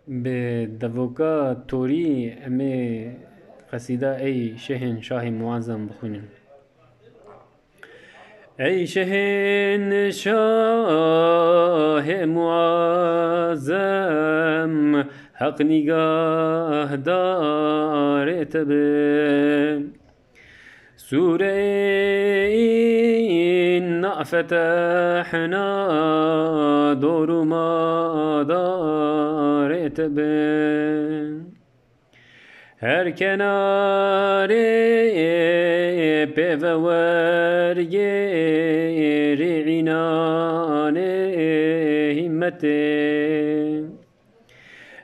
به دوکا توری امی قصیده ای شهنشاه معظم بخونیم. ای شهنشاه معظم، حق نگاه دارت به سوره إنا فتحنا دور ما دارت به هر کناره پیوری عنان همته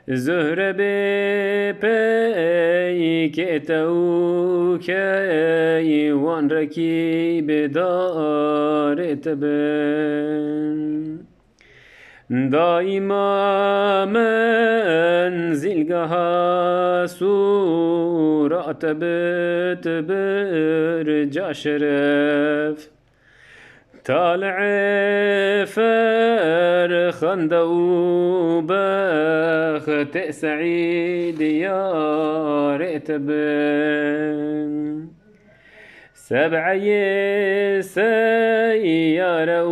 زهره به پی که تو که وان رکیب دارت بن دائما منزلگاه سورات بت برجا شرف طالع فرخنده و بخت سعيد يا ريت بن سبعي سيارة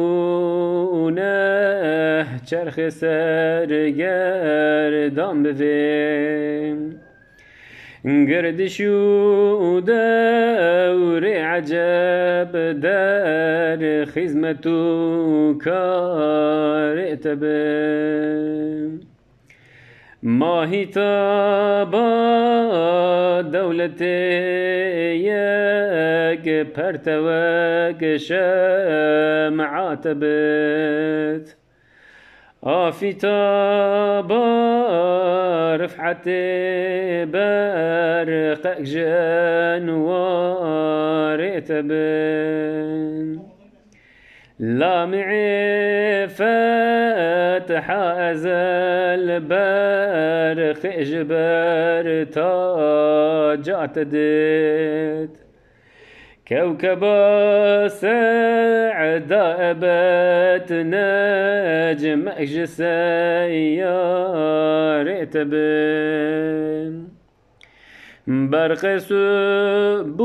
ونه چرخ سرگردان بفیم گردشو دور عجب در خدمتو کارت بم ماهی تابا دولت یک پرتوک شمعات بت آفتابا رفعت برق جنوارت بن لامع فتح أزل برق جبر تاجات دت كوكب سعد أبت نجم أجس سيارت بن برق سبوحك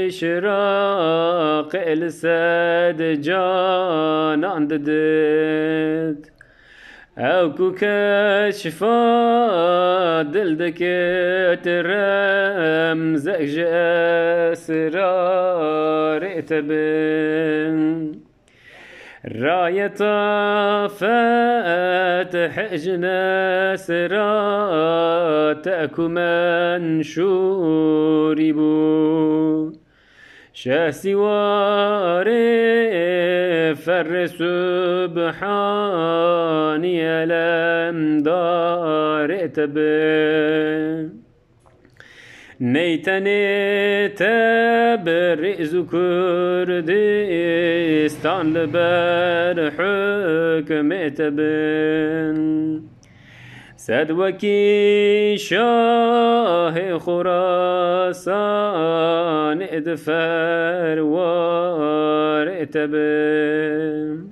إشراق السد جان عند دت او کو کشفا دل دکت رمز اسرارت بن راية فتح جناس راتك منشور بو شاسوار فر سبحاني لم دارت بن نيتني تبرئز كردستان لبر حكمت بن سدوكي شاه خراسان ادفر وارت بن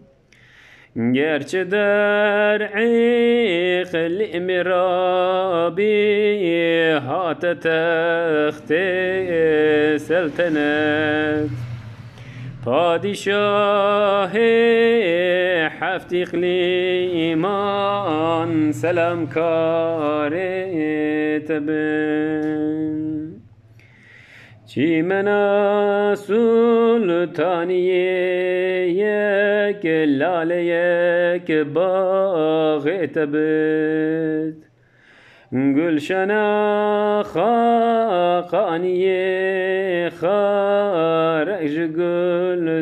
گرچه در عیق الامرابی هات تخت سلطنت پادشاه هفت اقلیمان سلام کارت بن چی منا سلطانی یک لال یک باغت بد گلشن خاقانی خارج گلزارت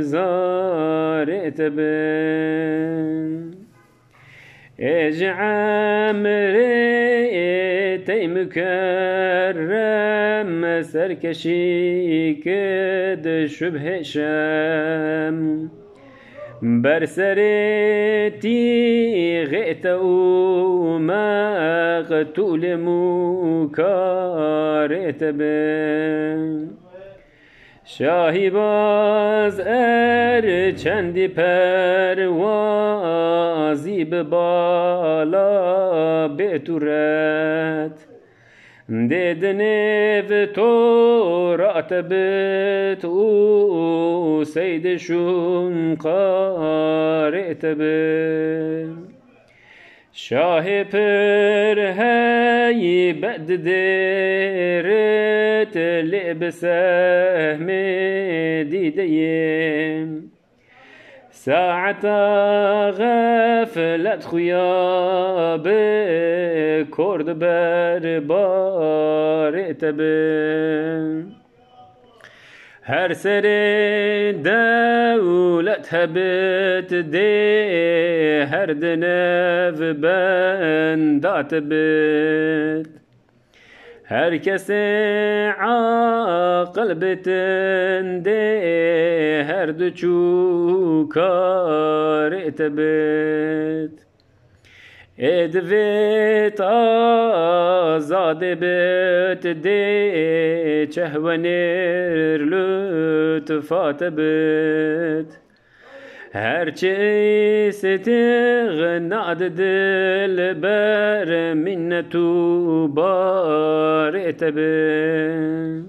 بد اجعم تی مكرم سركشي كد شبه شام برسرتي غئت مقتول مكارت بن شاهی باز چندی پروازی به بالا بتورد دیدنه تو راتبت او سیدشون قارئت بت شاه پر هی بعد درت لبسه دیدیم ساعة غفلت خياب كرد بربار تبن هر سر دولت هبت دي هر دنف بندات بت هر کس عاقل بتنده هر دو چو کارت بت ادویت آزاده بت ده چهونر لطفات بت هرچه ستغناد دل بر منتو بارت بن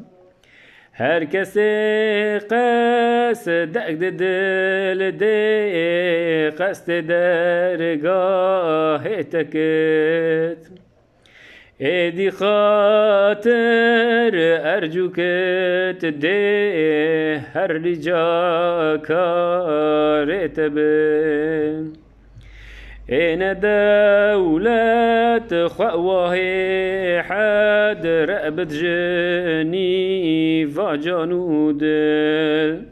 هر کسی قصد دل دی قصد درگاه تکت ایدی خاطر ارجو کت ده هر لجا کارت بن این دولت خواه حد رأبت جنی و جانودل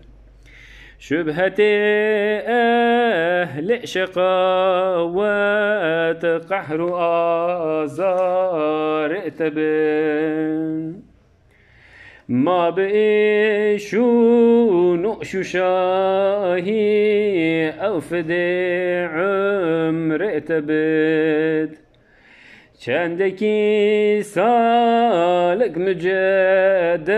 شبهة أهل شقاوات قحر آزار تبن ما بإيشو نؤشو شاهي أو فدي عمر تبت چندکی سالک مجدت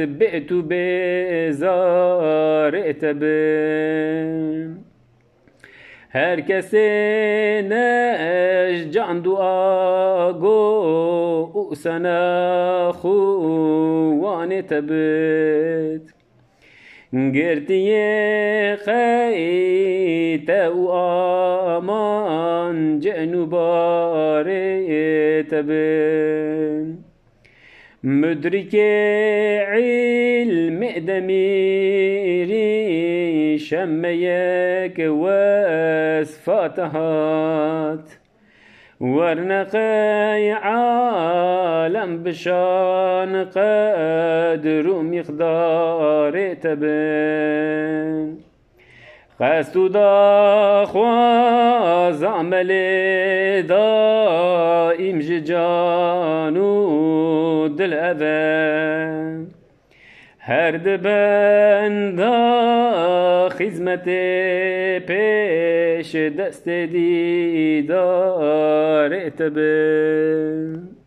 بئتو بزار تبن هر کسی نش جان دعا گو سنا خوان تبت گرتی خیت و آمان جنوبار تبن مدرك علم دميري شميك واسفاتهات ورنقي عالم بشان قدر مقدار تبن قصد دا خواز عمل دائم جانو دل أذن هر دبندا خدمت پیش دست دیدار تبن